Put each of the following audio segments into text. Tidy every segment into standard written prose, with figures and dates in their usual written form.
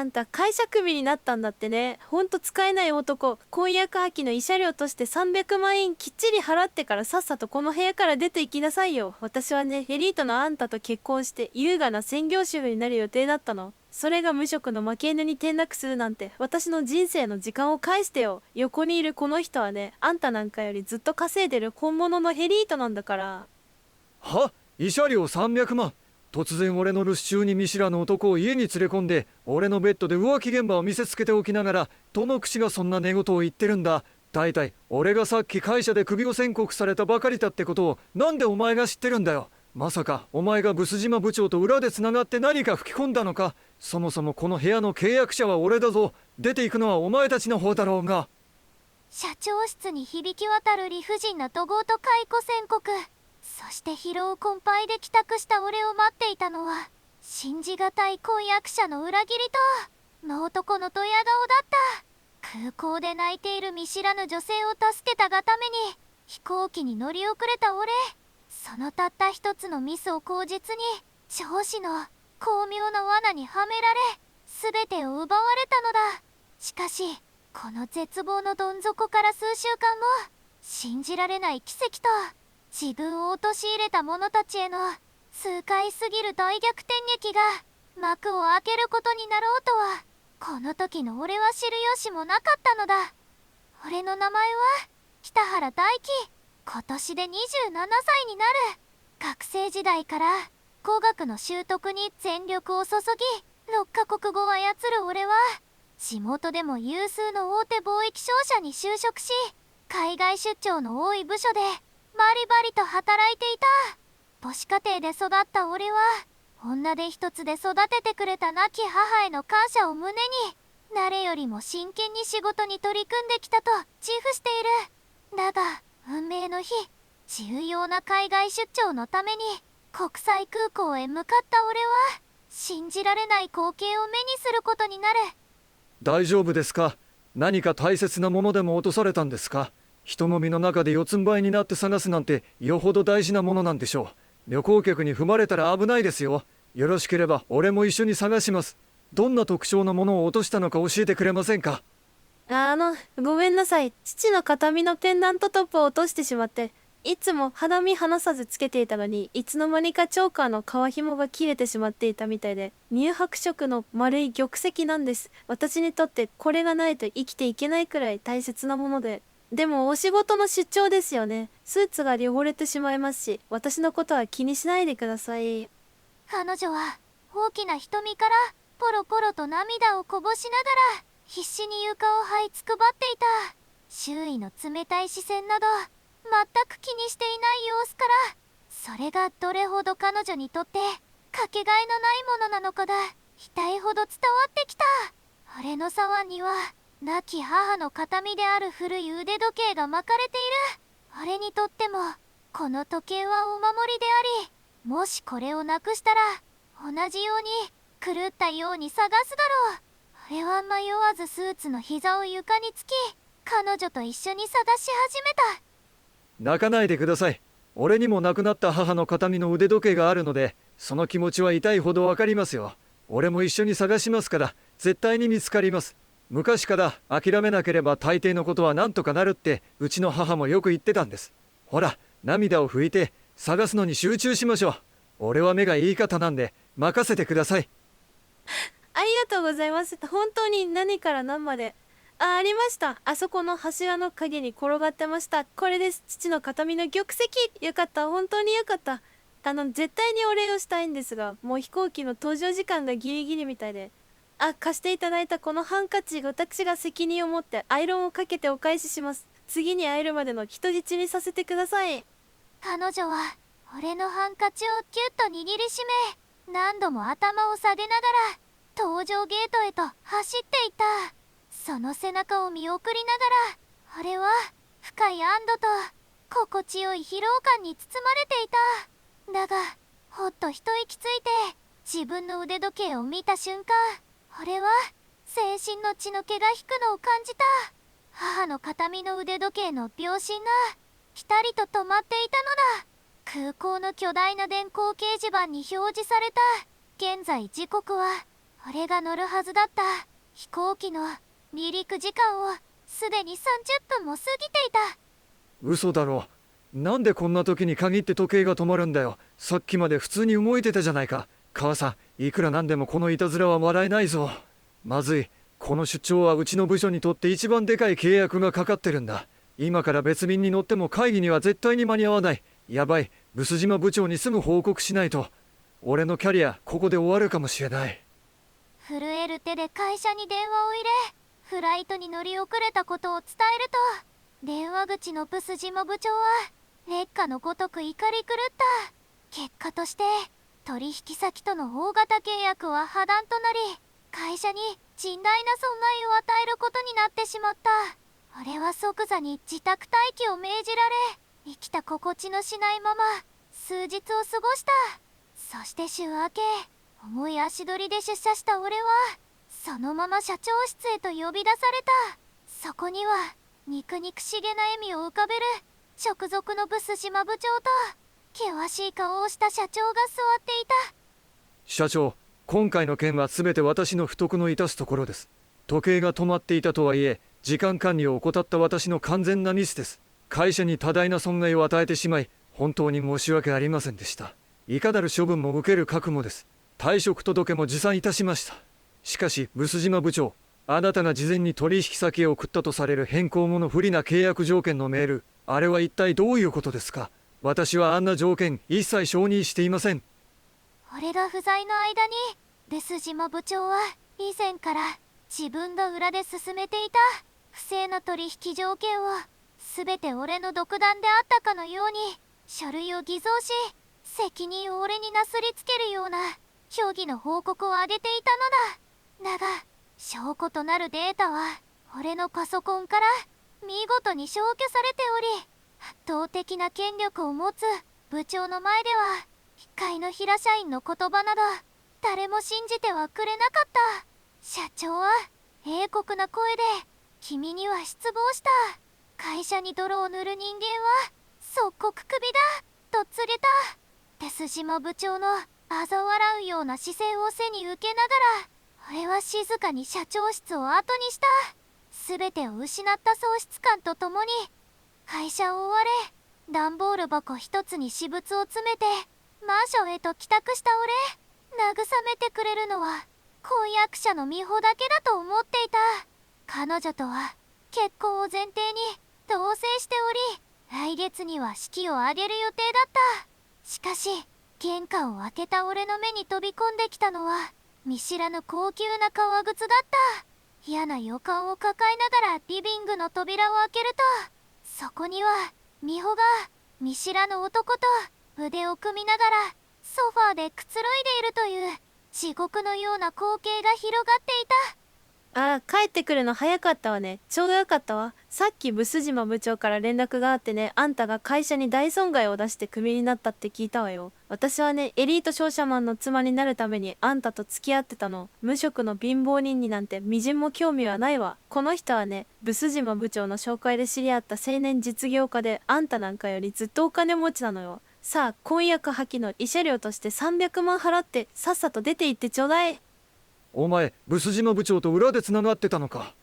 あんた会社クビになったんだってね。ほんと使えない男。婚約破棄の慰謝料として300万円きっちり払ってからさっさとこの部屋から出て行きなさいよ。私はね、エリートのあんたと結婚して優雅な専業主婦になる予定だったの。それが無職の負け犬に転落するなんて、私の人生の時間を返してよ。横にいるこの人はね、あんたなんかよりずっと稼いでる本物のエリートなんだから。は？慰謝料300万。突然俺の留守中に見知らぬ男を家に連れ込んで、俺のベッドで浮気現場を見せつけておきながら、どの口がそんな寝言を言ってるんだ。大体俺がさっき会社でクビを宣告されたばかりだってことをなんでお前が知ってるんだよ。まさかお前がブス島部長と裏でつながって何か吹き込んだのか。そもそもこの部屋の契約者は俺だぞ。出ていくのはお前たちの方だろうが。社長室に響き渡る理不尽な怒号と解雇宣告。そして疲労困憊で帰宅した俺を待っていたのは、信じがたい婚約者の裏切りとの男のドヤ顔だった。空港で泣いている見知らぬ女性を助けたがために飛行機に乗り遅れた俺。そのたった一つのミスを口実に上司の巧妙な罠にはめられ、全てを奪われたのだ。しかしこの絶望のどん底から数週間後、信じられない奇跡と自分を陥れた者たちへの痛快すぎる大逆転劇が幕を開けることになろうとは、この時の俺は知る由もなかったのだ。俺の名前は北原大樹。今年で27歳になる。学生時代から語学の習得に全力を注ぎ、6カ国語を操る俺は地元でも有数の大手貿易商社に就職し、海外出張の多い部署でバリバリと働いていた。母子家庭で育った俺は、女手一つで育ててくれた亡き母への感謝を胸に、誰よりも真剣に仕事に取り組んできたと自負している。だが運命の日、重要な海外出張のために国際空港へ向かった俺は、信じられない光景を目にすることになる。大丈夫ですか？何か大切なものでも落とされたんですか？人混みの中で四つん這いになって探すなんてよほど大事なものなんでしょう。旅行客に踏まれたら危ないですよ。よろしければ俺も一緒に探します。どんな特徴のものを落としたのか教えてくれませんか？ごめんなさい。父の形見のペンダントトップを落としてしまって、いつも肌身離さずつけていたのに、いつの間にかチョーカーの皮紐が切れてしまっていたみたいで、乳白色の丸い玉石なんです。私にとってこれがないと生きていけないくらい大切なもので。でもお仕事の出張ですよね。スーツが汚れてしまいますし、私のことは気にしないでください。彼女は大きな瞳からポロポロと涙をこぼしながら必死に床を這いつくばっていた。周囲の冷たい視線など全く気にしていない様子から、それがどれほど彼女にとってかけがえのないものなのかが痛いほど伝わってきた。俺の左腕には亡き母の形見である古い腕時計が巻かれている。俺にとってもこの時計はお守りであり、もしこれをなくしたら同じように狂ったように探すだろう。俺は迷わずスーツの膝を床につき、彼女と一緒に探し始めた。泣かないでください。俺にも亡くなった母の形見の腕時計があるので、その気持ちは痛いほどわかりますよ。俺も一緒に探しますから、絶対に見つかります。昔から諦めなければ大抵のことは何とかなるってうちの母もよく言ってたんです。ほら、涙を拭いて探すのに集中しましょう。俺は目がいい方なんで任せてください。ありがとうございます。本当に何から何まで。ありました。あそこの柱の影に転がってました。これです。父の形見の玉石。よかった。本当によかった。絶対にお礼をしたいんですが、もう飛行機の搭乗時間がギリギリみたいで。貸していただいたこのハンカチ、私が責任を持ってアイロンをかけてお返しします。次に会えるまでの人質にさせてください。彼女は俺のハンカチをキュッと握りしめ、何度も頭を下げながら搭乗ゲートへと走っていた。その背中を見送りながら、俺は深い安堵と心地よい疲労感に包まれていた。だがほっと一息ついて自分の腕時計を見た瞬間、俺は全身の血の気が引くのを感じた。母の形見の腕時計の秒針がピタリと止まっていたのだ。空港の巨大な電光掲示板に表示された現在時刻は俺が乗るはずだった飛行機の離陸時間をすでに30分も過ぎていた。嘘だろ。なんでこんな時に限って時計が止まるんだよ。さっきまで普通に動いてたじゃないか。母さん、いくらなんでもこのいたずらは笑えないぞ。まずい。この出張はうちの部署にとって一番でかい契約がかかってるんだ。今から別便に乗っても会議には絶対に間に合わない。やばい。ブス島部長にすぐ報告しないと。俺のキャリアここで終わるかもしれない。震える手で会社に電話を入れ、フライトに乗り遅れたことを伝えると、電話口のブス島部長は烈火のごとく怒り狂った。結果として取引先との大型契約は破談となり、会社に甚大な損害を与えることになってしまった。俺は即座に自宅待機を命じられ、生きた心地のしないまま数日を過ごした。そして週明け、重い足取りで出社した俺はそのまま社長室へと呼び出された。そこには肉肉しげな笑みを浮かべる直属のブス島部長と険しい顔をした社長が座っていた。社長、今回の件は全て私の不徳の致すところです。時計が止まっていたとはいえ、時間管理を怠った私の完全なミスです。会社に多大な損害を与えてしまい、本当に申し訳ありませんでした。いかなる処分も受ける覚悟です。退職届も持参いたしました。しかし、ブス島部長、あなたが事前に取引先へ送ったとされる変更後の不利な契約条件のメール、あれは一体どういうことですか？私はあんな条件一切承認していません。俺が不在の間にブス島部長は以前から自分が裏で進めていた不正な取引条件を全て俺の独断であったかのように書類を偽造し、責任を俺になすりつけるような虚偽の報告を上げていたのだ。だが証拠となるデータは俺のパソコンから見事に消去されており、圧倒的な権力を持つ部長の前では一介の平社員の言葉など誰も信じてはくれなかった。社長は冷酷な声で君には失望した。会社に泥を塗る人間は即刻クビだと告げた。デス島部長の嘲笑うような視線を背に受けながら俺は静かに社長室を後にした。全てを失った喪失感とともに会社を追われ、段ボール箱一つに私物を詰めてマンションへと帰宅した俺、慰めてくれるのは婚約者の美穂だけだと思っていた。彼女とは結婚を前提に同棲しており、来月には式を挙げる予定だった。しかし玄関を開けた俺の目に飛び込んできたのは見知らぬ高級な革靴だった。嫌な予感を抱えながらリビングの扉を開けると、そこには美穂が見知らぬ男と腕を組みながらソファーでくつろいでいるという地獄のような光景が広がっていた。ああ、帰ってくるの早かったわね。ちょうどよかったわ。さっきブス島部長から連絡があってね、あんたが会社に大損害を出してクビになったって聞いたわよ。私はね、エリート商社マンの妻になるためにあんたと付き合ってたの。無職の貧乏人になんてみじんも興味はないわ。この人はね、ブス島部長の紹介で知り合った青年実業家で、あんたなんかよりずっとお金持ちなのよ。さあ、婚約破棄の慰謝料として300万払ってさっさと出て行ってちょうだい。お前、ブス島部長と裏でつながってたのか。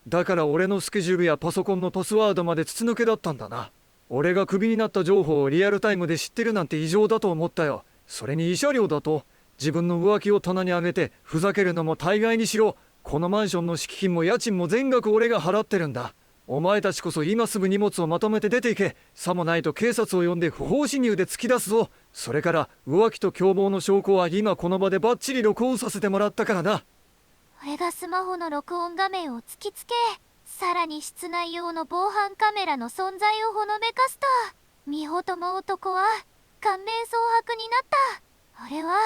だから俺のスケジュールやパソコンのパスワードまで筒抜けだったんだな。俺がクビになった情報をリアルタイムで知ってるなんて異常だと思ったよ。それに慰謝料だと。自分の浮気を棚に上げてふざけるのも大概にしろ。このマンションの敷金も家賃も全額俺が払ってるんだ。お前たちこそ今すぐ荷物をまとめて出ていけ。さもないと警察を呼んで不法侵入で突き出すぞ。それから浮気と共謀の証拠は今この場でバッチリ録音させてもらったからな。俺がスマホの録音画面を突きつけ、さらに室内用の防犯カメラの存在をほのめかすと、美穂とも男は顔面蒼白になった。俺は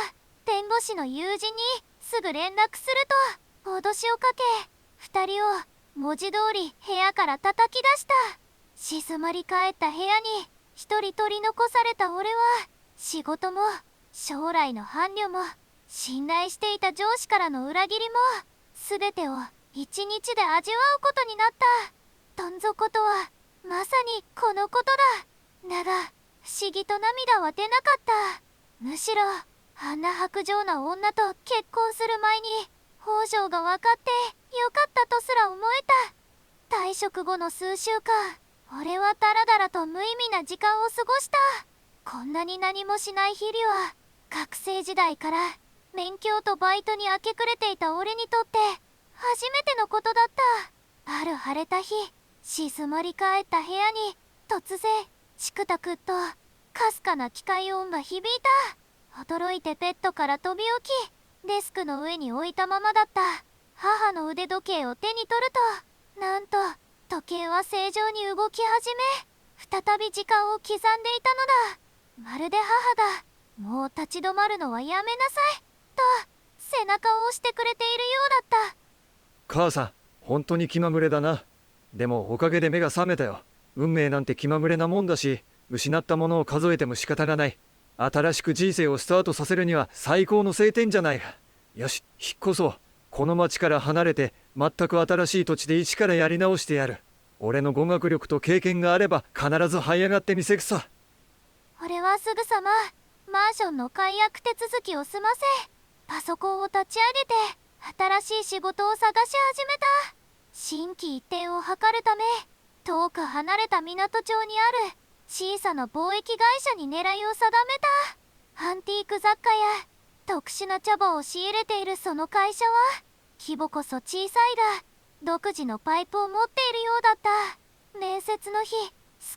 弁護士の友人にすぐ連絡すると脅しをかけ、二人を文字通り部屋から叩き出した。静まり返った部屋に一人取り残された俺は、仕事も将来の伴侶も信頼していた上司からの裏切りも全てを一日で味わうことになった。どん底とはまさにこのことだ。だが不思議と涙は出なかった。むしろあんな薄情な女と結婚する前に北条が分かってよかったとすら思えた。退職後の数週間、俺はダラダラと無意味な時間を過ごした。こんなに何もしない日々は、学生時代から勉強とバイトに明け暮れていた俺にとって初めてのことだった。ある晴れた日、静まり返った部屋に突然チクタクっとかすかな機械音が響いた。驚いてベッドから飛び起き、デスクの上に置いたままだった母の腕時計を手に取ると、なんと時計は正常に動き始め、再び時間を刻んでいたのだ。まるで母がもう立ち止まるのはやめなさいと背中を押してくれているようだった。母さん、本当に気まぐれだな。でもおかげで目が覚めたよ。運命なんて気まぐれなもんだし、失ったものを数えても仕方がない。新しく人生をスタートさせるには最高の晴天じゃないか。よし、引っ越そう。この町から離れて全く新しい土地で一からやり直してやる。俺の語学力と経験があれば必ず這い上がってみせくさ。俺はすぐさまマンションの解約手続きを済ませ、パソコンを立ち上げて新しい仕事を探し始めた。心機一転を図るため、遠く離れた港町にある小さな貿易会社に狙いを定めた。アンティーク雑貨や特殊な茶葉を仕入れているその会社は、規模こそ小さいが独自のパイプを持っているようだった。面接の日、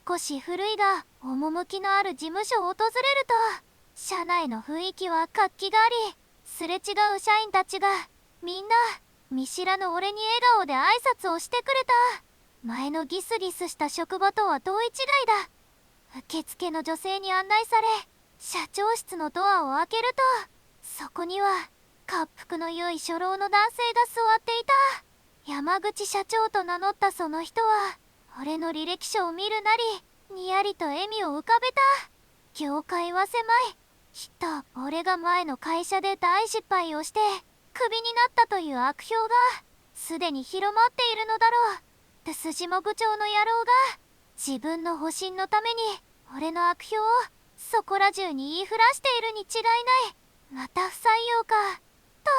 少し古いが趣のある事務所を訪れると、社内の雰囲気は活気があり、すれ違う社員たちがみんな見知らぬ俺に笑顔で挨拶をしてくれた。前のギスギスした職場とは同一違いだ。受付の女性に案内され、社長室のドアを開けると、そこには恰幅の良い初老の男性が座っていた。山口社長と名乗ったその人は、俺の履歴書を見るなりにやりと笑みを浮かべた。業界は狭い。きっと俺が前の会社で大失敗をしてクビになったという悪評がすでに広まっているのだろう。留守事務部長の野郎が自分の保身のために俺の悪評をそこら中に言いふらしているに違いない。また不採用かと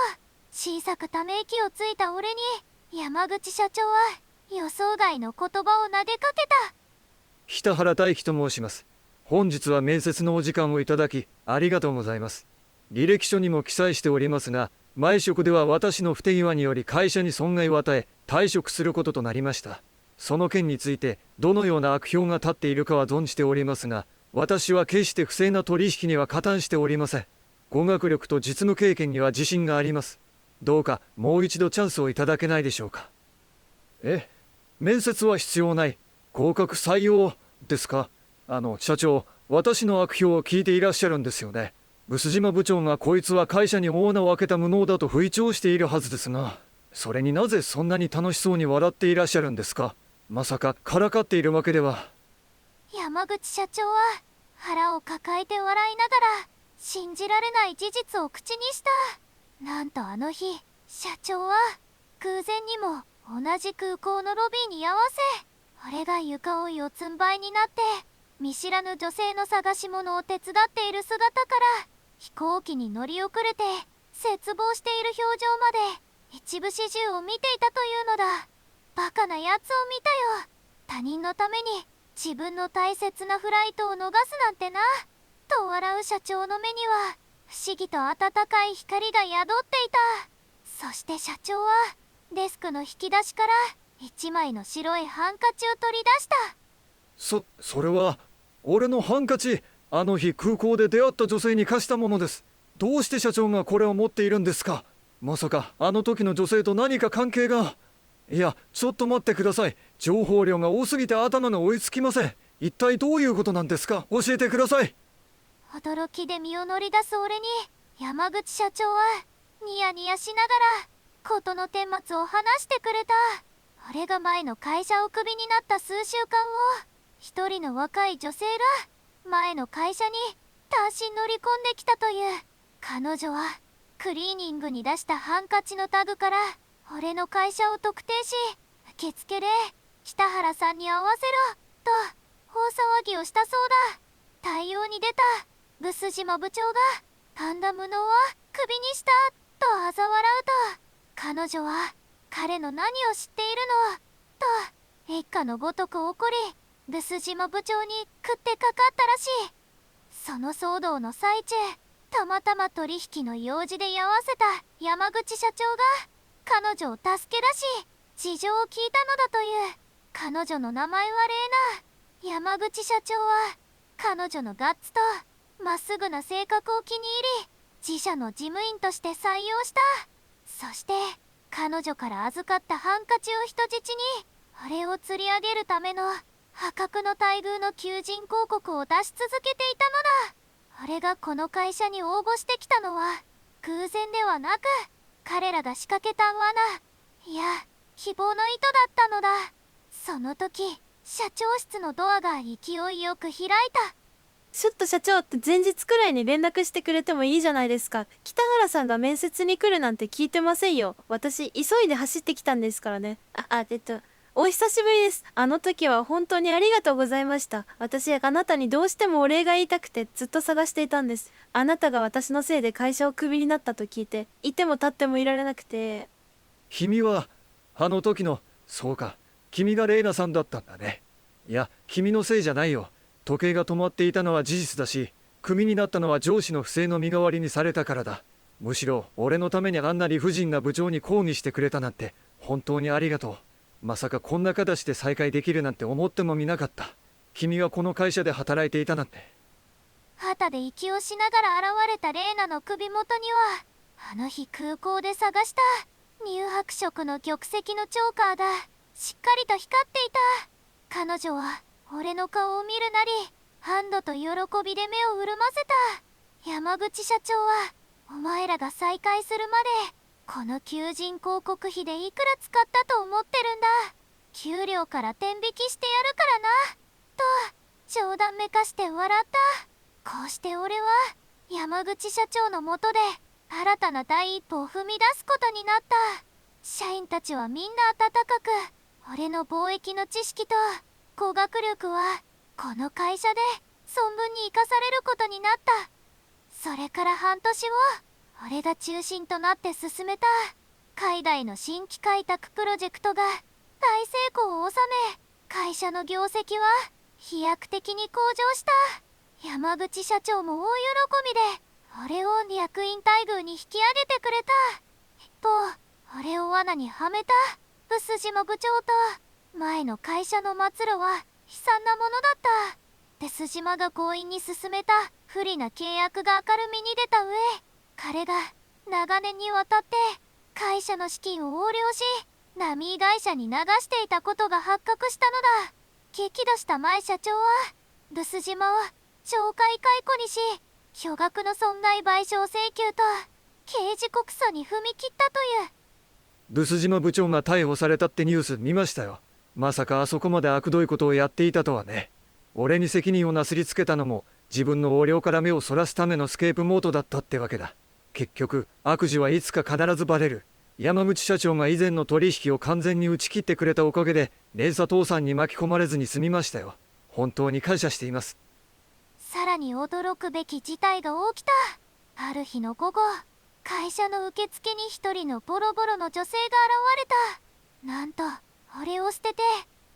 小さくため息をついた俺に、山口社長は予想外の言葉を投げかけた。北原大樹と申します。本日は面接のお時間をいただきありがとうございます。履歴書にも記載しておりますが、前職では私の不手際により会社に損害を与え退職することとなりました。その件についてどのような悪評が立っているかは存じておりますが、私は決して不正な取引には加担しておりません。語学力と実務経験には自信があります。どうかもう一度チャンスをいただけないでしょうか。面接は必要ない。合格採用ですか。社長、私の悪評を聞いていらっしゃるんですよね。臼島部長がこいつは会社に大穴を開けた無能だと吹聴しているはずですが、それになぜそんなに楽しそうに笑っていらっしゃるんですか。まさかからかっているわけでは。山口社長は腹を抱えて笑いながら信じられない事実を口にした。なんとあの日、社長は偶然にも同じ空港のロビーに居合わせ、俺が床を四つん這いになって見知らぬ女性の探し物を手伝っている姿から飛行機に乗り遅れて絶望している表情まで一部始終を見ていたというのだ。バカなやつを見たよ。他人のために自分の大切なフライトを逃すなんてなと笑う社長の目には不思議と温かい光が宿っていた。そして社長はデスクの引き出しから一枚の白いハンカチを取り出した。それは俺のハンカチ。あの日空港で出会った女性に貸したものです。どうして社長がこれを持っているんですか。まさかあの時の女性と何か関係が。いや、ちょっと待ってください。情報量が多すぎて頭が追いつきません。一体どういうことなんですか。教えてください。驚きで身を乗り出す俺に山口社長はニヤニヤしながら事の顛末を話してくれた。俺が前の会社をクビになった数週間後、一人の若い女性が前の会社に単身乗り込んできたという。彼女はクリーニングに出したハンカチのタグから俺の会社を特定し、受付で北原さんに会わせろと大騒ぎをしたそうだ。対応に出たブス島部長がパンダ無能はクビにしたと嘲笑うと、彼女は彼の何を知っているのと一家のごとく怒り、毒島部長に食ってかかったらしい。その騒動の最中、たまたま取引の用事で居合わせた山口社長が彼女を助け出し、事情を聞いたのだという。彼女の名前はレイナ。山口社長は彼女のガッツとまっすぐな性格を気に入り、自社の事務員として採用した。そして彼女から預かったハンカチを人質に、あれを釣り上げるための破格の待遇の求人広告を出し続けていたのだ。あれがこの会社に応募してきたのは偶然ではなく、彼らが仕掛けた罠、いや希望の糸だったのだ。その時、社長室のドアが勢いよく開いた。ちょっと社長って前日くらいに連絡してくれてもいいじゃないですか。北原さんが面接に来るなんて聞いてませんよ。私急いで走ってきたんですからね。お久しぶりです。あの時は本当にありがとうございました。私あなたにどうしてもお礼が言いたくてずっと探していたんです。あなたが私のせいで会社をクビになったと聞いて、いても立ってもいられなくて。君はあの時の、そうか、君がレイナさんだったんだね。いや、君のせいじゃないよ。時計が止まっていたのは事実だし、クビになったのは上司の不正の身代わりにされたからだ。むしろ俺のためにあんな理不尽な部長に抗議してくれたなんて本当にありがとう。まさかこんな形で再会できるなんて思ってもみなかった。君がこの会社で働いていたなんて。旗で息をしながら現れたレイナの首元には、あの日空港で探した乳白色の玉石のチョーカーがしっかりと光っていた。彼女は俺の顔を見るなり、安堵と喜びで目を潤ませた。山口社長はお前らが再会するまでこの求人広告費でいくら使ったと思ってるんだ。給料から天引きしてやるからなと冗談めかして笑った。こうして俺は山口社長のもとで新たな第一歩を踏み出すことになった。社員たちはみんな温かく、俺の貿易の知識と語学力はこの会社で存分に生かされることになった。それから半年後、俺が中心となって進めた海外の新規開拓プロジェクトが大成功を収め、会社の業績は飛躍的に向上した。山口社長も大喜びで俺を役員待遇に引き上げてくれた。一方、俺を罠にはめた毒島部長と前の会社の末路は悲惨なものだった。毒島が強引に進めた不利な契約が明るみに出た上、彼が長年にわたって会社の資金を横領し、ナミー会社に流していたことが発覚したのだ。激怒した前社長は毒島を懲戒解雇にし、巨額の損害賠償請求と刑事告訴に踏み切ったという。毒島部長が逮捕されたってニュース見ましたよ。まさかあそこまで悪どいことをやっていたとはね。俺に責任をなすりつけたのも自分の横領から目をそらすためのスケープモートだったってわけだ。結局悪事はいつか必ずバレる。山口社長が以前の取引を完全に打ち切ってくれたおかげで連鎖倒産に巻き込まれずに済みましたよ。本当に感謝しています。さらに驚くべき事態が起きた。ある日の午後、会社の受付に一人のボロボロの女性が現れた。なんと俺を捨てて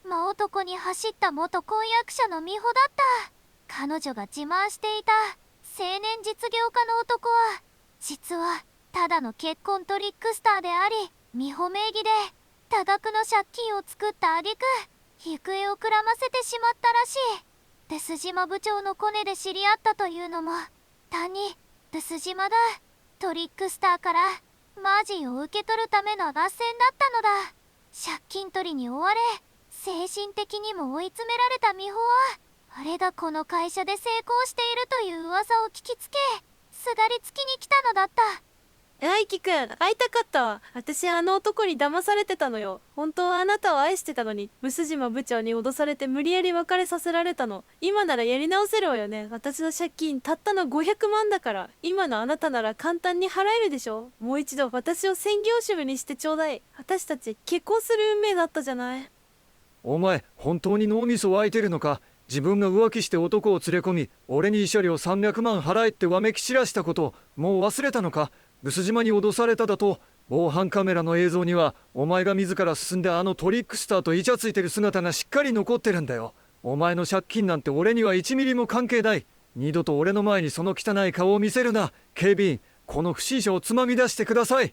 真男に走った元婚約者の美穂だった。彼女が自慢していた青年実業家の男は実はただの結婚トリックスターであり、美穂名義で多額の借金を作った挙句行方をくらませてしまったらしい。毒島部長のコネで知り合ったというのも単に毒島だ。トリックスターからマージンを受け取るための斡旋だったのだ。借金取りに追われ精神的にも追い詰められた美穂は、俺がこの会社で成功しているという噂を聞きつけ、すがりつきに来たのだった。大輝くん、会いたかったわ。私あの男に騙されてたのよ。本当はあなたを愛してたのに、毒島部長に脅されて無理やり別れさせられたの。今ならやり直せるわよね。私の借金たったの500万だから、今のあなたなら簡単に払えるでしょ。もう一度私を専業主婦にしてちょうだい。私たち結婚する運命だったじゃない。お前本当に脳みそ湧いてるのか。自分が浮気して男を連れ込み、俺に慰謝料300万払えってわめき散らしたこともう忘れたのか。毒島に脅されただと防犯カメラの映像にはお前が自ら進んであのトリックスターとイチャついてる姿がしっかり残ってるんだよ。お前の借金なんて俺には1ミリも関係ない。二度と俺の前にその汚い顔を見せるな。警備員、この不審者をつまみ出してください。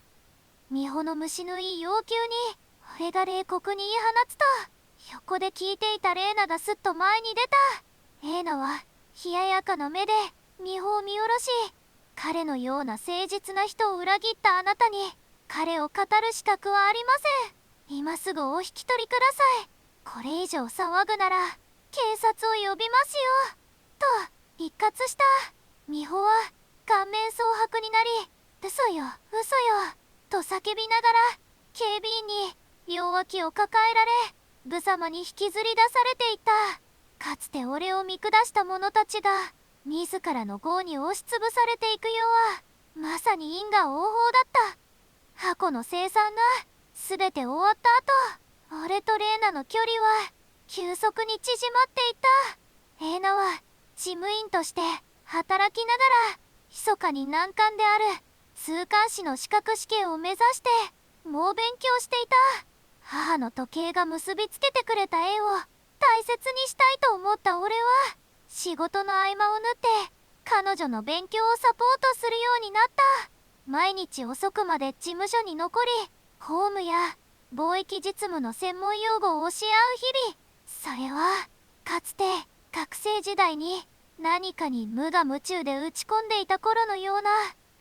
美穂の虫のいい要求に俺が冷酷に言い放つと、横で聞いていたレイナがすっと前に出た。レイナは冷ややかな目で美穂を見下ろし、彼のような誠実な人を裏切ったあなたに彼を語る資格はありません。今すぐお引き取りください。これ以上騒ぐなら警察を呼びますよ。と一喝した美穂は顔面蒼白になり、嘘よ嘘よと叫びながら警備員に両脇を抱えられ、無様に引きずり出されていった。かつて俺を見下した者たちが自らの業に押しつぶされていく世はまさに因果応報だった。箱の生産が全て終わった後、俺とレーナの距離は急速に縮まっていった。レーナは事務員として働きながら密かに難関である通関士の資格試験を目指して猛勉強していた。母の時計が結びつけてくれた縁を大切にしたいと思った俺は、仕事の合間を縫って彼女の勉強をサポートするようになった。毎日遅くまで事務所に残り、法務や貿易実務の専門用語を教え合う日々。それはかつて学生時代に何かに無我夢中で打ち込んでいた頃のような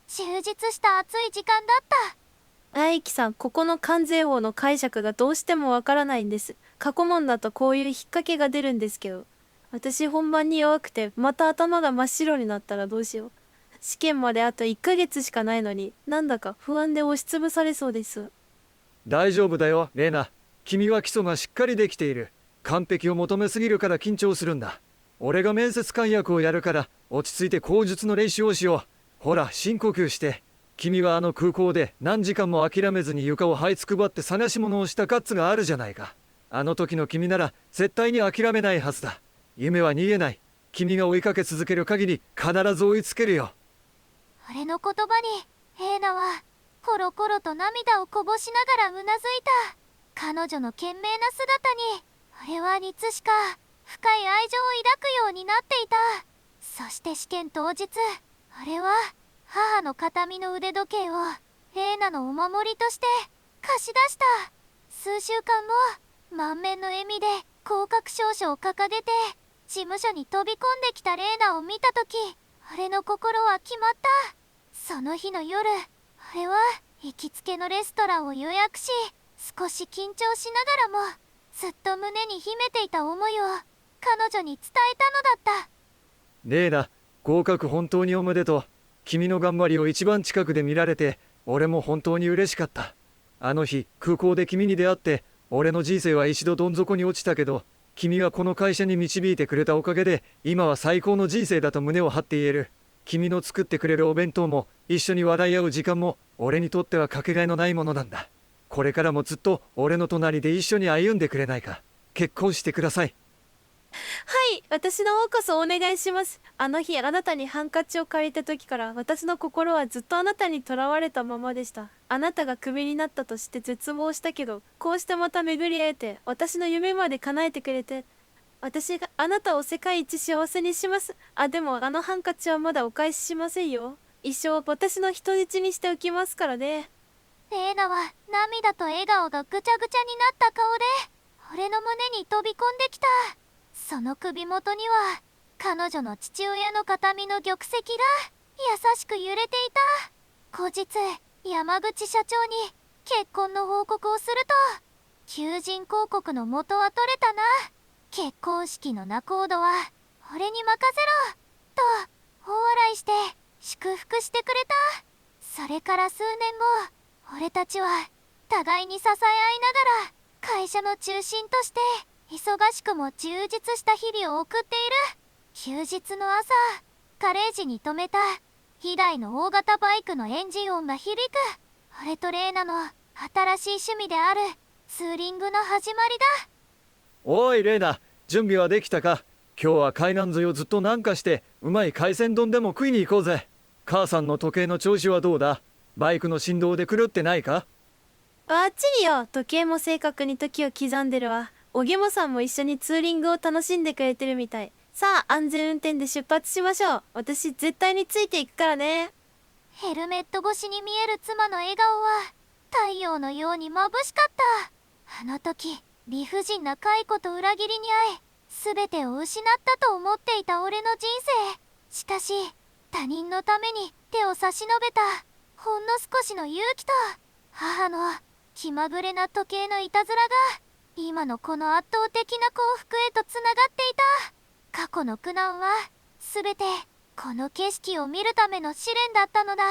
充実した熱い時間だった。愛樹さん、ここの関税法の解釈がどうしてもわからないんです。過去問だとこういう引っ掛けが出るんですけど、私本番に弱くてまた頭が真っ白になったらどうしよう。試験まであと1ヶ月しかないのに、なんだか不安で押しつぶされそうです。大丈夫だよレイナ。君は基礎がしっかりできている。完璧を求めすぎるから緊張するんだ。俺が面接官役をやるから落ち着いて口述の練習をしよう。ほら深呼吸して。君はあの空港で何時間も諦めずに床を這いつくばって探し物をしたガッツがあるじゃないか。あの時の君なら絶対に諦めないはずだ。夢は逃げない。君が追いかけ続ける限り必ず追いつけるよ。俺の言葉にレーナはコロコロと涙をこぼしながらうなずいた。彼女の懸命な姿に俺はいつしか深い愛情を抱くようになっていた。そして試験当日、俺は母の形見の腕時計をレーナのお守りとして貸し出した。数週間後、満面の笑みで合格証書を掲げて事務所に飛び込んできたレーナを見た時、俺の心は決まった。その日の夜、俺は行きつけのレストランを予約し、少し緊張しながらもずっと胸に秘めていた思いを彼女に伝えたのだった。レイナ、合格本当におめでとう。君の頑張りを一番近くで見られて俺も本当に嬉しかった。あの日空港で君に出会って俺の人生は一度どん底に落ちたけど、君はこの会社に導いてくれたおかげで今は最高の人生だと胸を張って言える。君の作ってくれるお弁当も一緒に笑い合う時間も俺にとってはかけがえのないものなんだ。これからもずっと俺の隣で一緒に歩んでくれないか。結婚してください。はい、私の方こそお願いします。あの日あなたにハンカチを借りた時から私の心はずっとあなたにとらわれたままでした。あなたがクビになったとして絶望したけど、こうしてまた巡り会えて私の夢まで叶えてくれて、私があなたを世界一幸せにします。あ、でもあのハンカチはまだお返ししませんよ。一生私の人質にしておきますからね。レーナは涙と笑顔がぐちゃぐちゃになった顔で俺の胸に飛び込んできた。その首元には彼女の父親の形見の玉石が優しく揺れていた。後日山口社長に結婚の報告をすると、求人広告の元は取れたな、結婚式の仲人は俺に任せろと大笑いして祝福してくれた。それから数年後、俺たちは互いに支え合いながら会社の中心として忙しくも充実した日々を送っている。休日の朝、ガレージに止めた2台の大型バイクのエンジン音が響く。俺とレーナの新しい趣味であるツーリングの始まりだ。おいレイナ、準備はできたか。今日は海岸沿いをずっと南下してうまい海鮮丼でも食いに行こうぜ。母さんの時計の調子はどうだ。バイクの振動で狂ってないか？バッチリよ。時計も正確に時を刻んでるわ。おげもさんも一緒にツーリングを楽しんでくれてるみたい。さあ、安全運転で出発しましょう。私絶対についていくからね。ヘルメット越しに見える妻の笑顔は太陽のように眩しかった。あの時理不尽な解雇と裏切りに遭い全てを失ったと思っていた俺の人生。しかし他人のために手を差し伸べたほんの少しの勇気と母の気まぐれな時計のいたずらが今のこの圧倒的な幸福へとつながっていた。過去の苦難は全てこの景色を見るための試練だったのだ。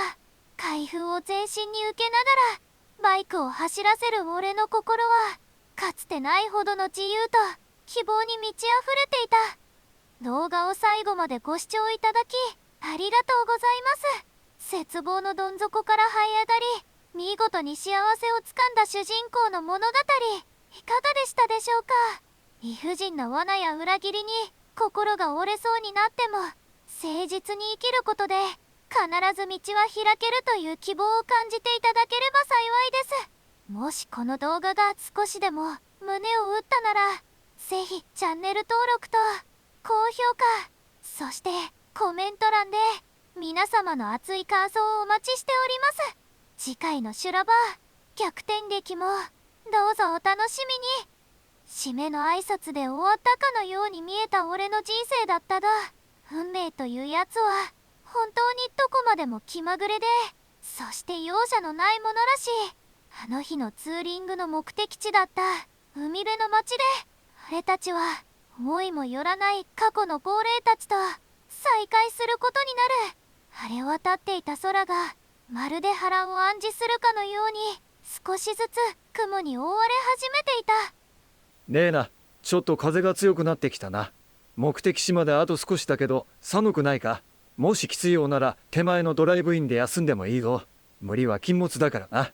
開封を全身に受けながらバイクを走らせる俺の心はかつてないほどの自由と希望に満ち溢れていた。動画を最後までご視聴いただきありがとうございます。絶望のどん底から這い上がり見事に幸せをつかんだ主人公の物語、いかがでしたでしょうか。理不尽な罠や裏切りに心が折れそうになっても誠実に生きることで必ず道は開けるという希望を感じていただければ幸いです。もしこの動画が少しでも胸を打ったならぜひチャンネル登録と高評価、そしてコメント欄で皆様の熱い感想をお待ちしております。次回の修羅場逆転劇もどうぞお楽しみに。締めの挨拶で終わったかのように見えた俺の人生だったが、運命というやつは本当にどこまでも気まぐれで、そして容赦のないものらしい。あの日のツーリングの目的地だった海辺の町で俺たちは思いもよらない過去の亡霊たちと再会することになる。晴れ渡っていた空がまるで波乱を暗示するかのように少しずつ雲に覆われ始めていた。レイナ、ちょっと風が強くなってきたな。目的地まであと少しだけど寒くないか？もしきついようなら手前のドライブインで休んでもいいぞ。無理は禁物だからな。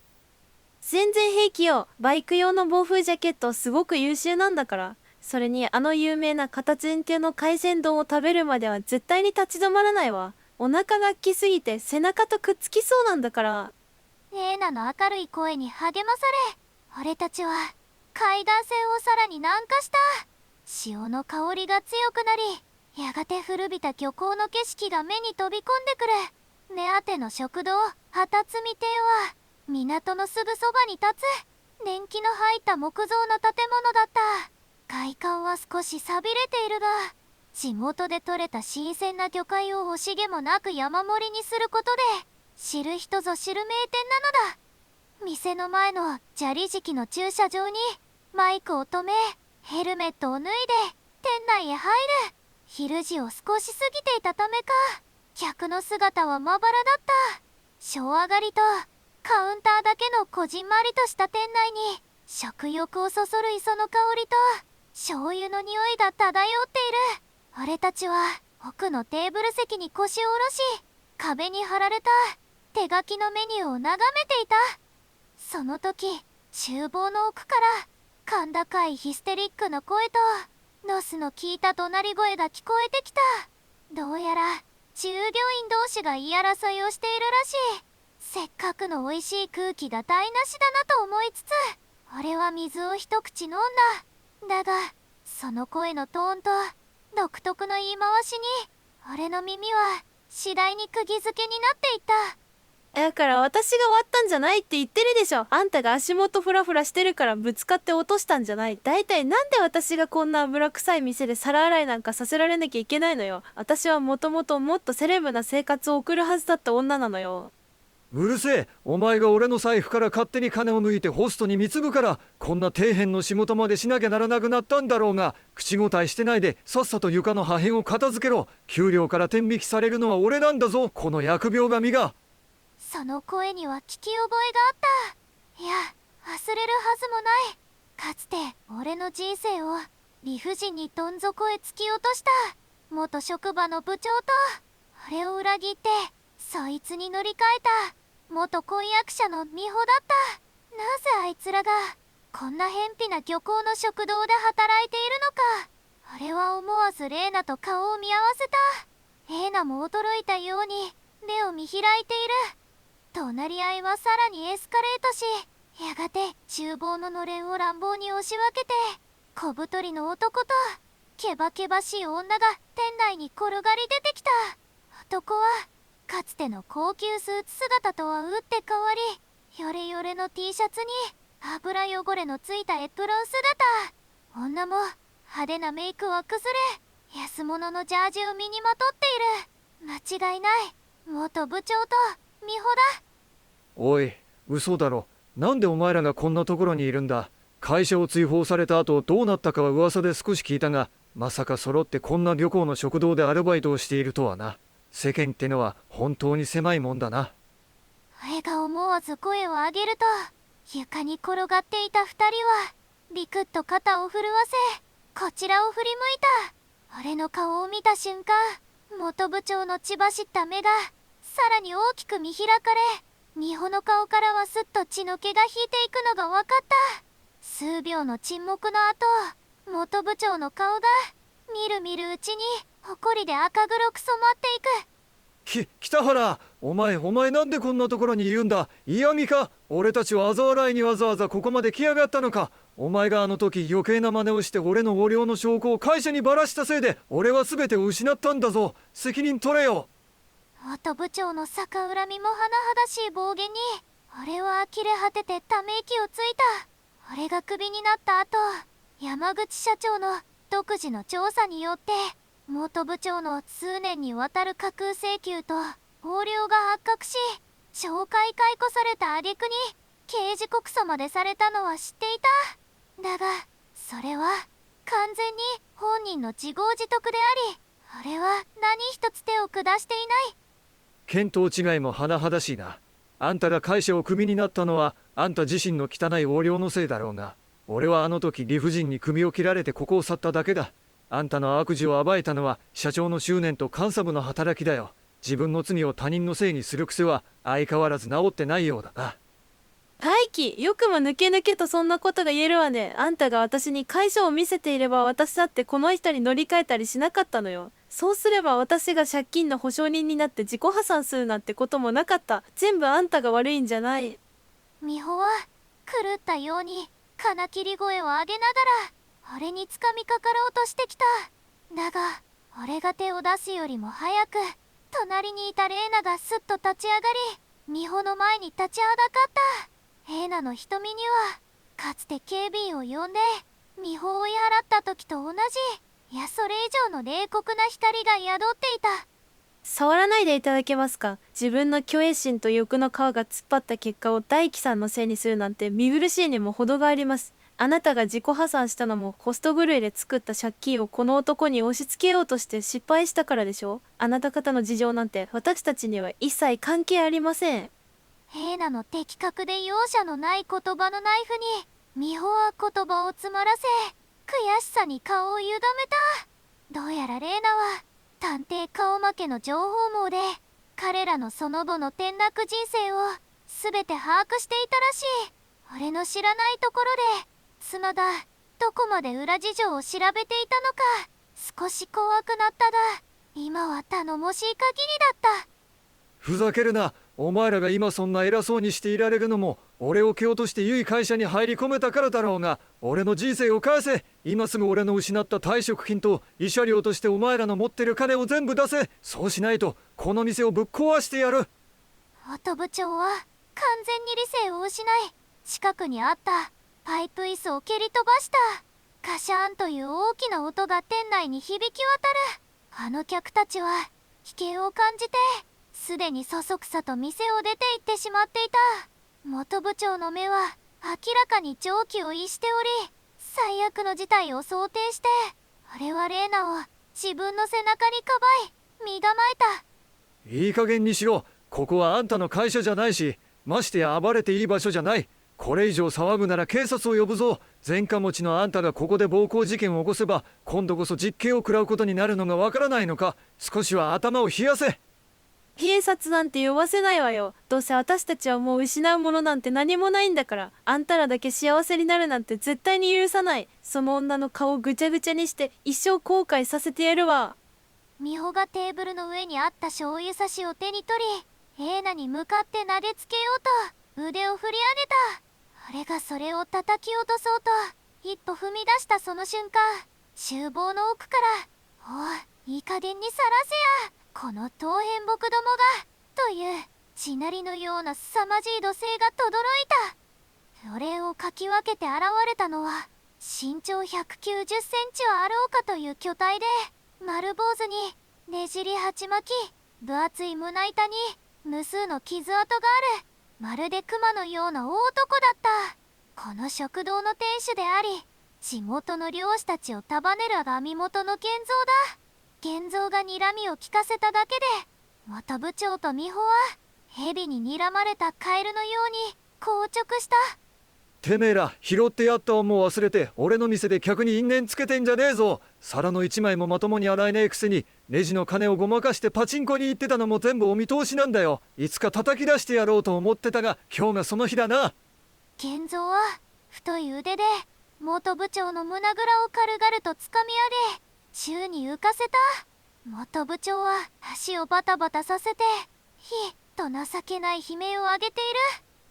全然平気よ。バイク用の防風ジャケットすごく優秀なんだから。それにあの有名な片前亭の海鮮丼を食べるまでは絶対に立ち止まらないわ。お腹がきすぎて背中とくっつきそうなんだから。レーナの明るい声に励まされ俺たちは海岸線をさらに南下した。潮の香りが強くなりやがて古びた漁港の景色が目に飛び込んでくる。目当ての食堂旗積亭は港のすぐそばに立つ年季の入った木造の建物だった。外観は少し寂れているが地元で採れた新鮮な魚介を惜しげもなく山盛りにすることで知る人ぞ知る名店なのだ。店の前の砂利敷きの駐車場にマイクを止めヘルメットを脱いで店内へ入る。昼時を少し過ぎていたためか客の姿はまばらだった。小上がりとカウンターだけのこじんまりとした店内に食欲をそそる磯の香りと醤油の匂いが漂っている。俺たちは奥のテーブル席に腰を下ろし壁に貼られた手書きのメニューを眺めていた。その時厨房の奥から甲高いヒステリックな声とノスの効いた怒鳴り声が聞こえてきた。どうやら従業員同士が言い争いをしているらしい。せっかくの美味しい空気が台無しだなと思いつつ俺は水を一口飲んだ。だがその声のトーンと独特の言い回しに俺の耳は次第に釘付けになっていった。だから私が割ったんじゃないって言ってるでしょ。あんたが足元フラフラしてるからぶつかって落としたんじゃない。だいたいなんで私がこんな油臭い店で皿洗いなんかさせられなきゃいけないのよ。私はもともともっとセレブな生活を送るはずだった女なのよ。うるせえ。お前が俺の財布から勝手に金を抜いてホストに貢ぐからこんな底辺の仕事までしなきゃならなくなったんだろうが、口答えしてないでさっさと床の破片を片付けろ。給料から天引きされるのは俺なんだぞ、この疫病神が。その声には聞き覚えがあった。いや忘れるはずもない。かつて俺の人生を理不尽にどん底へ突き落とした元職場の部長と俺を裏切ってそいつに乗り換えた元婚約者の美穂だった。なぜあいつらがこんな偏僻な漁港の食堂で働いているのか。俺は思わずレーナと顔を見合わせた。レーナも驚いたように目を見開いている。隣り合いはさらにエスカレートし、やがて厨房ののれんを乱暴に押し分けて、小太りの男とケバケバしい女が店内に転がり出てきた。男はかつての高級スーツ姿とは打って変わり、ヨレヨレの T シャツに油汚れのついたエプロン姿。女も派手なメイクを崩れ、安物のジャージを身にまとっている。間違いない、元部長と美穂だ。おい、嘘だろ。なんでお前らがこんなところにいるんだ。会社を追放された後どうなったかは噂で少し聞いたが、まさか揃ってこんな旅行の食堂でアルバイトをしているとはな。世間ってのは本当に狭いもんだな。俺が思わず声を上げると、床に転がっていた2人はビクッと肩を震わせ、こちらを振り向いた。俺の顔を見た瞬間、元部長の血走った目がさらに大きく見開かれ、美穂の顔からはすっと血の気が引いていくのが分かった。数秒の沈黙の後、元部長の顔がみるみるうちに埃で赤黒く染まっていく。北原、お前なんでこんなところにいるんだ。嫌味か。俺たちを嘲笑いにわざわざここまで来やがったのか。お前があの時余計な真似をして俺の横領の証拠を会社にばらしたせいで俺は全てを失ったんだぞ。責任取れよ。元部長の逆恨みも甚だしい暴言に俺は呆れ果ててため息をついた。俺がクビになった後、山口社長の独自の調査によって元部長の数年にわたる架空請求と横領が発覚し、懲戒解雇された挙句に刑事告訴までされたのは知っていた。だがそれは完全に本人の自業自得であり、俺は何一つ手を下していない。見当違いも甚だしいな。あんたが会社をクビになったのはあんた自身の汚い横領のせいだろうが、俺はあの時理不尽に首を切られてここを去っただけだ。あんたの悪事を暴いたのは社長の執念と監査部の働きだよ。自分の罪を他人のせいにする癖は相変わらず治ってないようだな。大輝、よくも抜け抜けとそんなことが言えるわね。あんたが私に会社を見せていれば私だってこの人に乗り換えたりしなかったのよ。そうすれば私が借金の保証人になって自己破産するなんてこともなかった。全部あんたが悪いんじゃない。美穂は狂ったように金切り声を上げながら俺につかみかかろうとしてきた。だが俺が手を出すよりも早く隣にいたレイナがすっと立ち上がり、美穂の前に立ちはだかった。レイナの瞳にはかつて警備員を呼んで美穂を追い払った時と同じ、いやそれ以上の冷酷な光が宿っていた。触らないでいただけますか。自分の虚栄心と欲の皮が突っ張った結果を大輝さんのせいにするなんて見苦しいにも程があります。あなたが自己破産したのもホスト狂いで作った借金をこの男に押し付けようとして失敗したからでしょ。あなた方の事情なんて私たちには一切関係ありません。ヘイナの的確で容赦のない言葉のナイフに美穂は言葉を詰まらせ、悔しさに顔を委ねた。どうやらレイナは探偵顔負けの情報網で彼らのその後の転落人生を全て把握していたらしい。俺の知らないところで角田どこまで裏事情を調べていたのか少し怖くなったが、今は頼もしい限りだった。ふざけるな。お前らが今そんな偉そうにしていられるのも俺を蹴落として良い会社に入り込めたからだろうが、俺の人生を返せ。今すぐ俺の失った退職金と慰謝料としてお前らの持ってる金を全部出せ。そうしないとこの店をぶっ壊してやる。元部長は完全に理性を失い、近くにあったパイプ椅子を蹴り飛ばした。カシャーンという大きな音が店内に響き渡る。あの客たちは危険を感じてすでにそそくさと店を出て行ってしまっていた。元部長の目は明らかに常軌を逸しており、最悪の事態を想定して俺はレーナを自分の背中にかばい身構えた。いい加減にしろ。ここはあんたの会社じゃないし、ましてや暴れていい場所じゃない。これ以上騒ぐなら警察を呼ぶぞ。前科持ちのあんたがここで暴行事件を起こせば今度こそ実刑を食らうことになるのがわからないのか。少しは頭を冷やせ。警察なんて呼ばせないわよ。どうせ私たちはもう失うものなんて何もないんだから。あんたらだけ幸せになるなんて絶対に許さない。その女の顔をぐちゃぐちゃにして一生後悔させてやるわ。美穂がテーブルの上にあった醤油差しを手に取り、エーナに向かって投げつけようと腕を振り上げた。俺がそれを叩き落とそうと一歩踏み出したその瞬間、厨房の奥から「おい、いい加減にさらせや、この当変木どもが」という地鳴りのような凄まじい怒声が轟いた。俺をかき分けて現れたのは身長190センチはあろうかという巨体で、丸坊主にねじり鉢巻き、分厚い胸板に無数の傷跡がある、まるで熊のような大男だった。この食堂の店主であり、地元の漁師たちを束ねる網元の源蔵だ。源蔵が睨みを利かせただけで、元部長と美穂は蛇に睨まれたカエルのように硬直した。てめえら拾ってやった恩も忘れて俺の店で客に因縁つけてんじゃねえぞ。皿の一枚もまともに洗えねえくせにレジの金をごまかしてパチンコに行ってたのも全部お見通しなんだよ。いつか叩き出してやろうと思ってたが今日がその日だな。源蔵は太い腕で元部長の胸ぐらを軽々とつかみ上げ宙に浮かせた。元部長は足をバタバタさせてひっと情けない悲鳴を上げてい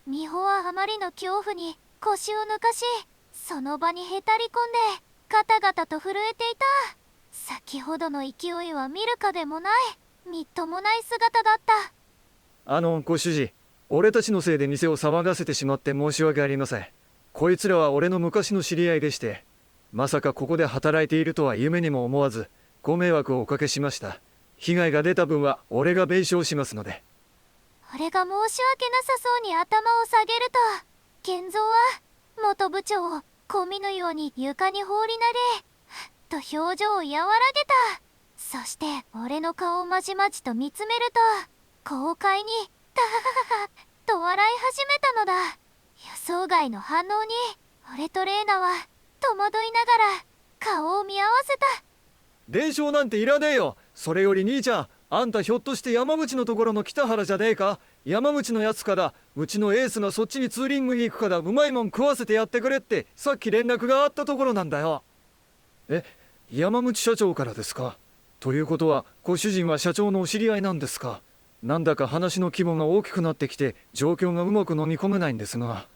る。美穂はあまりの恐怖に腰を抜かし、その場にへたり込んでガタガタと震えていた。先ほどの勢いは見る影もない、みっともない姿だった。ご主人、俺たちのせいで店を騒がせてしまって申し訳ありません。こいつらは俺の昔の知り合いでして、まさかここで働いているとは夢にも思わずご迷惑をおかけしました。被害が出た分は俺が賠償しますので。俺が申し訳なさそうに頭を下げると、源蔵は元部長をゴミのように床に放り投げ、ふっと表情を和らげた。そして俺の顔をまじまじと見つめると、豪快にタハハハハと笑い始めたのだ。予想外の反応に俺とレーナは戸惑いながら顔を見合わせた。伝承なんていらねえよ。それより兄ちゃん、あんたひょっとして山口のところの北原じゃねえか。山口のやつから、うちのエースがそっちにツーリングに行くからうまいもん食わせてやってくれってさっき連絡があったところなんだよ。山口社長からですか。ということはご主人は社長のお知り合いなんですか。なんだか話の規模が大きくなってきて状況がうまく飲み込めないんですが、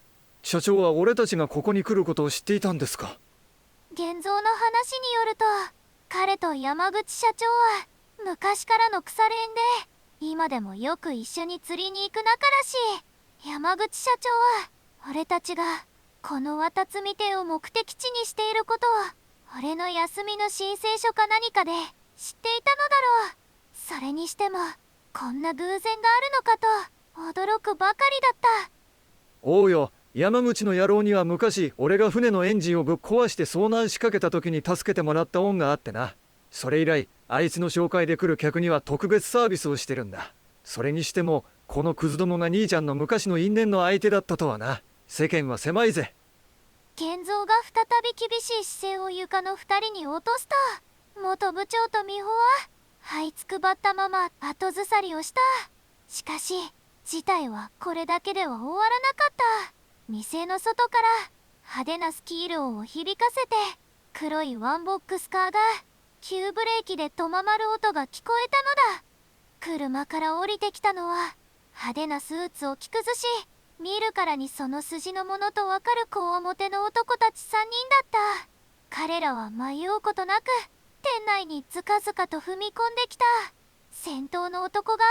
社長は俺たちがここに来ることを知っていたんですか。源蔵の話によると、彼と山口社長は昔からの腐れ縁で、今でもよく一緒に釣りに行く仲らしい。山口社長は俺たちがこの渡積店を目的地にしていることを俺の休みの申請書か何かで知っていたのだろう。それにしてもこんな偶然があるのかと驚くばかりだった。おうよ、山口の野郎には昔俺が船のエンジンをぶっ壊して遭難しかけた時に助けてもらった恩があってな。それ以来あいつの紹介で来る客には特別サービスをしてるんだ。それにしてもこのクズどもが兄ちゃんの昔の因縁の相手だったとはな。世間は狭いぜ。源蔵が再び厳しい姿勢を床の二人に落とすと、元部長と美穂は這いつくばったまま後ずさりをした。しかし事態はこれだけでは終わらなかった。店の外から派手なスキール音を響かせて黒いワンボックスカーが急ブレーキで止まる音が聞こえたのだ。車から降りてきたのは派手なスーツを着崩し、見るからにその筋のものとわかるこわもての男たち3人だった。彼らは迷うことなく店内にずかずかと踏み込んできた。先頭の男が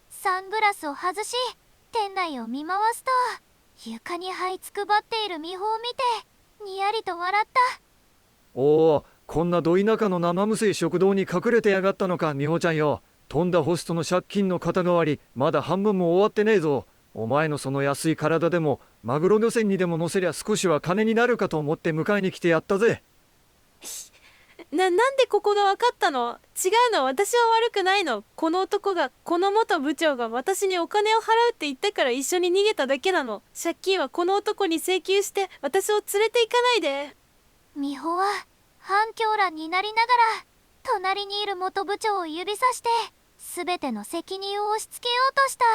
サングラスを外し店内を見回すと、床に這いつくばっている美穂を見てにやりと笑った。おお、こんなど田舎の生むせい食堂に隠れてやがったのか美穂ちゃんよ。とんだホストの借金の肩代わりまだ半分も終わってねえぞ。お前のその安い体でもマグロ漁船にでも乗せりゃ少しは金になるかと思って迎えに来てやったぜ。なんでここが分かったの。違うの、私は悪くないの。この男が、この元部長が私にお金を払うって言ったから一緒に逃げただけなの。借金はこの男に請求して私を連れて行かないで。美穂は反響欄になりながら隣にいる元部長を指さして全ての責任を押し付けようとした。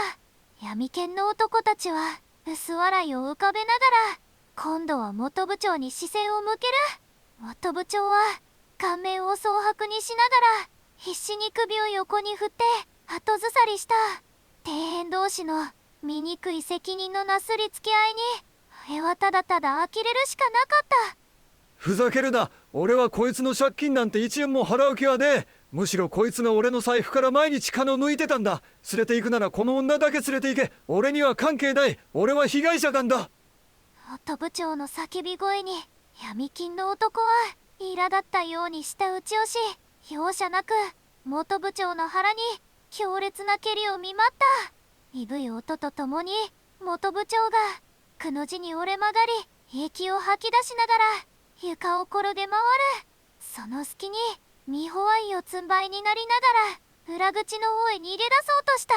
闇犬の男たちは薄笑いを浮かべながら今度は元部長に視線を向ける。元部長は顔面を蒼白にしながら必死に首を横に振って後ずさりした。底辺同士の醜い責任のなすりつけ合いにあれはただただ呆れるしかなかった。ふざけるな。俺はこいつの借金なんて1円も払う気はねえ。むしろこいつが俺の財布から毎日金を抜いてたんだ。連れて行くならこの女だけ連れて行け。俺には関係ない。俺は被害者なんだ。元部長の叫び声に闇金の男は苛立ったように舌打ちをし、容赦なく元部長の腹に強烈な蹴りを見舞った。鈍い音とともに元部長がくの字に折れ曲がり、息を吐き出しながら床を転げ回る。その隙にミホワイをつんばいになりながら裏口の方へ逃げ出そうとした。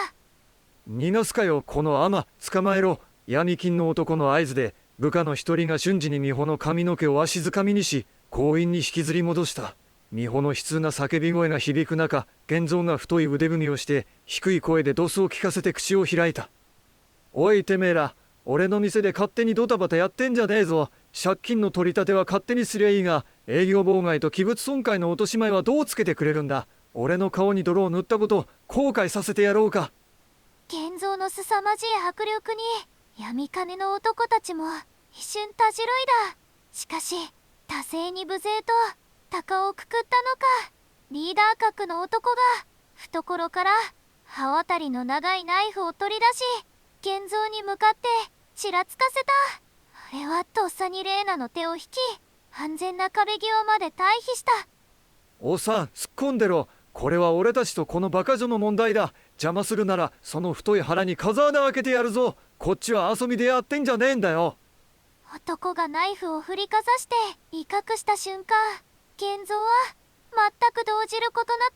逃がすかよこのアマ。捕まえろ。闇金の男の合図で部下の一人が瞬時に美穂の髪の毛をわしづかみにし、強引に引きずり戻した。美穂の悲痛な叫び声が響く中、源三が太い腕組みをして低い声でドスを聞かせて口を開いた。おいてめえら、俺の店で勝手にドタバタやってんじゃねえぞ。借金の取り立ては勝手にすりゃいいが、営業妨害と器物損壊の落とし前はどうつけてくれるんだ。俺の顔に泥を塗ったこと後悔させてやろうか。源三の凄まじい迫力に闇金の男たちも一瞬たじろいだ。しかし多勢に無勢と鷹をくくったのか、リーダー格の男が懐から刃渡りの長いナイフを取り出し、源三に向かってちらつかせた。あれはとっさにレイナの手を引き、安全な壁際まで退避した。おっさん突っ込んでろ。これは俺たちとこのバカ女の問題だ。邪魔するならその太い腹に風穴開けてやるぞ。こっちは遊びでやってんじゃねえんだよ。男がナイフを振りかざして威嚇した瞬間、源三は全く動じることなく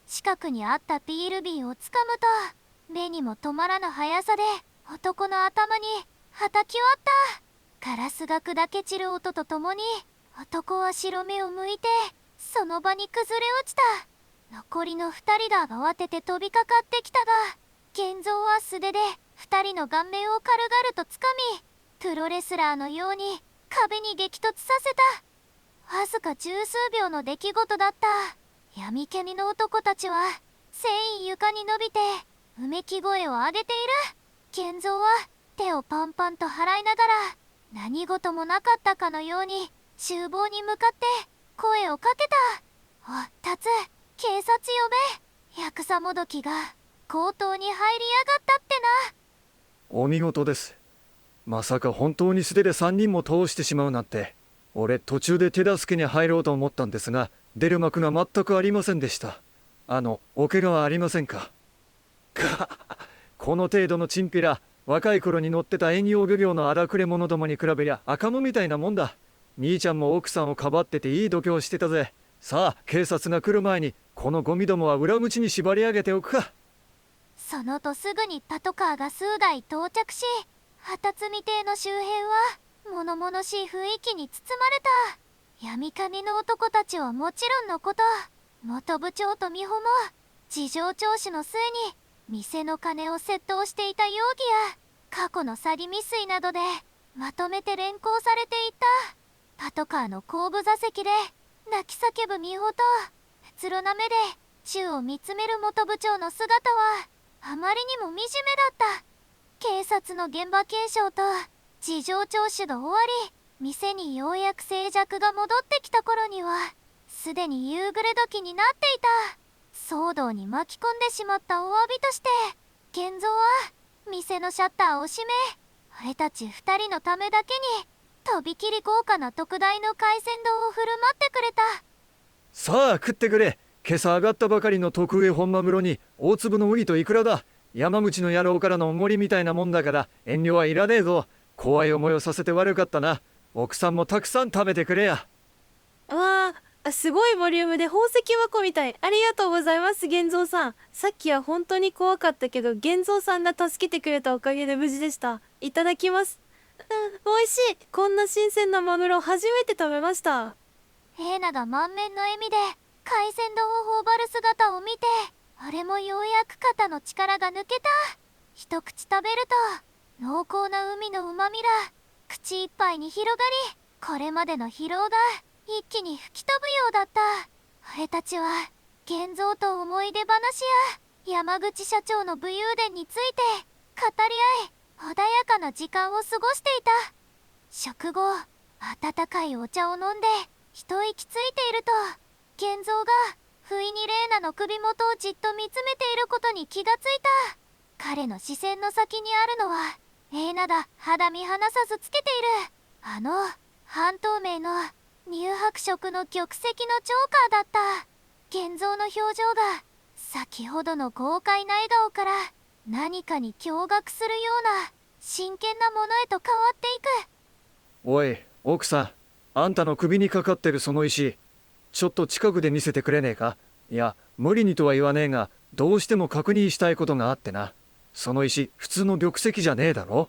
近くにあったビール瓶をつかむと、目にも止まらぬ速さで男の頭に叩き割った。ガラスが砕け散る音とともに男は白目を向いてその場に崩れ落ちた。残りの2人が慌てて飛びかかってきたが、源三は素手で2人の顔面を軽々とつかみ、プロレスラーのように壁に激突させた。わずか十数秒の出来事だった。闇煙の男たちは全員床に伸びてうめき声を上げている。源三は手をパンパンと払いながら何事もなかったかのように厨房に向かって声をかけた。お、達、警察呼べ。ヤクザもどきが強盗に入りやがったってな。お見事です。まさか本当に素手で3人も通してしまうなんて。俺途中で手助けに入ろうと思ったんですが、出る幕が全くありませんでした。お怪我はありませんか。この程度のチンピラ、若い頃に乗ってた遠洋漁業の荒くれ者どもに比べりゃ赤子みたいなもんだ。兄ちゃんも奥さんをかばってていい度胸してたぜ。さあ警察が来る前にこのゴミどもは裏口に縛り上げておくか。そのとすぐにパトカーが数台到着し、旗積邸の周辺は物々しい雰囲気に包まれた。闇神の男たちはもちろんのこと、元部長と美穂も事情聴取の末に店の金を窃盗していた容疑や過去の詐欺未遂などでまとめて連行されていた。パトカーの後部座席で泣き叫ぶ美穂とうつろな目で宙を見つめる元部長の姿はあまりにも惨めだった。警察の現場検証と事情聴取が終わり、店にようやく静寂が戻ってきた頃にはすでに夕暮れ時になっていた。騒動に巻き込んでしまったお詫びとして源三は店のシャッターを閉め、俺たち2人のためだけにとびきり豪華な特大の海鮮丼を振る舞ってくれた。さあ食ってくれ。今朝上がったばかりの特上本マグロに大粒のウニとイクラだ。山口の野郎からのおごりみたいなもんだから遠慮はいらねえぞ。怖い思いをさせて悪かったな。奥さんもたくさん食べてくれや。わあ、すごいボリュームで宝石箱みたい。ありがとうございます源三さん。さっきは本当に怖かったけど源三さんが助けてくれたおかげで無事でした。いただきます。美味しい。こんな新鮮なマグロ初めて食べました。レイナが満面の笑みで海鮮丼を頬張る姿を見て、俺もようやく肩の力が抜けた。一口食べると濃厚な海のうまみが口いっぱいに広がり、これまでの疲労が一気に吹き飛ぶようだった。俺たちは源三と思い出話や山口社長の武勇伝について語り合い、穏やかな時間を過ごしていた。食後、温かいお茶を飲んで一息ついていると、玄三が不意にレイナの首元をじっと見つめていることに気がついた。彼の視線の先にあるのはレイナだ。肌身離さずつけている半透明の乳白色の玉石のジョーカーだった。玄三の表情が先ほどの豪快な笑顔から何かに驚愕するような真剣なものへと変わっていく。おい奥さん、あんたの首にかかってるその石、ちょっと近くで見せてくれねえか。いや無理にとは言わねえが、どうしても確認したいことがあってな。その石普通の玉石じゃねえだろ。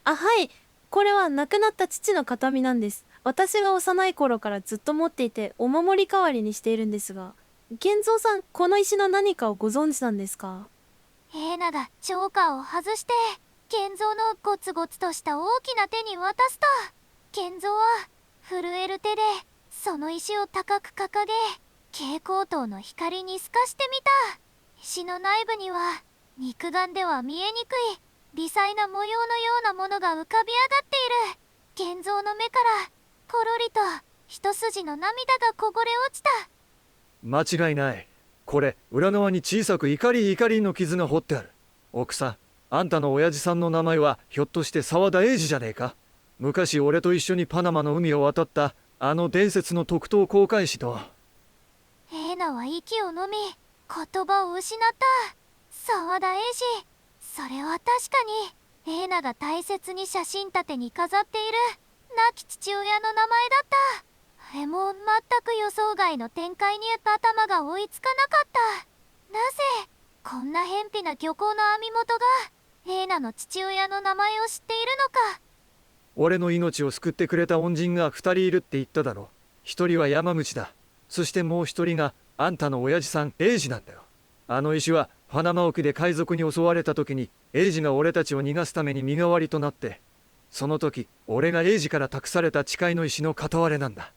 はい。これは亡くなった父の形見なんです。私が幼い頃からずっと持っていて、お守り代わりにしているんですが、玄三さん、この石の何かをご存知なんですか？レイナがジョーカーを外して玄三のゴツゴツとした大きな手に渡すと、玄三は震える手でその石を高く掲げ、蛍光灯の光に透かしてみた。石の内部には肉眼では見えにくい微細な模様のようなものが浮かび上がっている。玄三の目からコロリと一筋の涙がこぼれ落ちた。間違いない。これ裏側に小さく怒りの傷が彫ってある。奥さん、あんたの親父さんの名前はひょっとして沢田英二じゃねえか。昔俺と一緒にパナマの海を渡ったあの伝説の特等航海士と。レイナは息をのみ言葉を失った。沢田英二、それは確かにレイナが大切に写真立てに飾っている亡き父親の名前だった。あれも全く予想外の展開に頭が追いつかなかった。なぜこんな偏僻な漁港の網元がレイナの父親の名前を知っているのか。俺の命を救ってくれた恩人が2人いるって言っただろ。1人は山口だ。そしてもう1人があんたの親父さん英二なんだよ。あの石はパナマ沖で海賊に襲われた時に英二が俺たちを逃がすために身代わりとなって、その時俺が英二から託された誓いの石の片割れなんだ。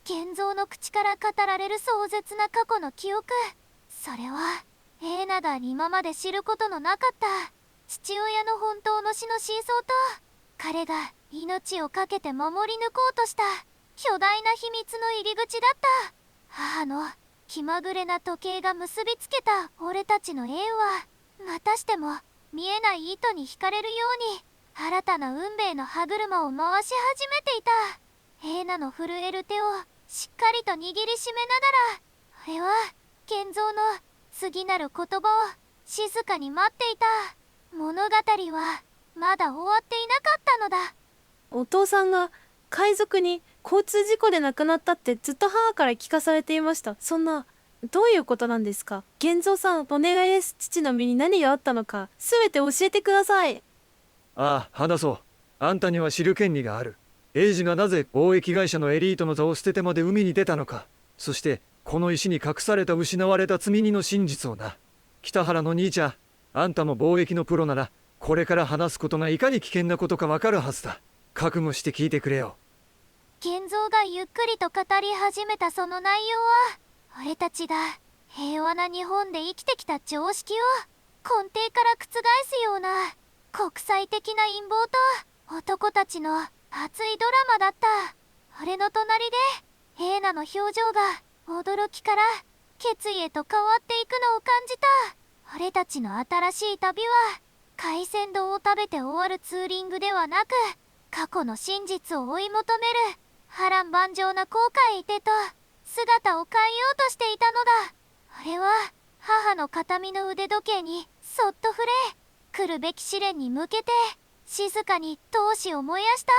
玄三の口から語られる壮絶な過去の記憶、それはレイナが今まで知ることのなかった父親の本当の死の真相と、彼が命を懸けて守り抜こうとした巨大な秘密の入り口だった。母の気まぐれな時計が結びつけた俺たちの縁は、またしても見えない糸に引かれるように新たな運命の歯車を回し始めていた。レイナの震える手をしっかりと握りしめながら、俺は玄三の次なる言葉を静かに待っていた。物語はまだ終わっていなかったのだ。お父さんが海賊に交通事故で亡くなったってずっと母から聞かされていました。そんな、どういうことなんですか？玄三さん、お願いです。父の身に何があったのか全て教えてください。ああ、話そう。あんたには知る権利がある。英二がなぜ貿易会社のエリートの座を捨ててまで海に出たのか、そしてこの石に隠された失われた積み荷の真実をな。北原の兄ちゃん、あんたも貿易のプロならこれから話すことがいかに危険なことかわかるはずだ。覚悟して聞いてくれよ。玄三がゆっくりと語り始めたその内容は、俺たちが平和な日本で生きてきた常識を根底から覆すような国際的な陰謀と男たちの熱いドラマだった。俺の隣でレイナの表情が驚きから決意へと変わっていくのを感じた。俺たちの新しい旅は海鮮丼を食べて終わるツーリングではなく、過去の真実を追い求める波乱万丈な航海手と姿を変えようとしていたのだ。俺は母の形見の腕時計にそっと触れ、来るべき試練に向けて静かに闘志を燃やした。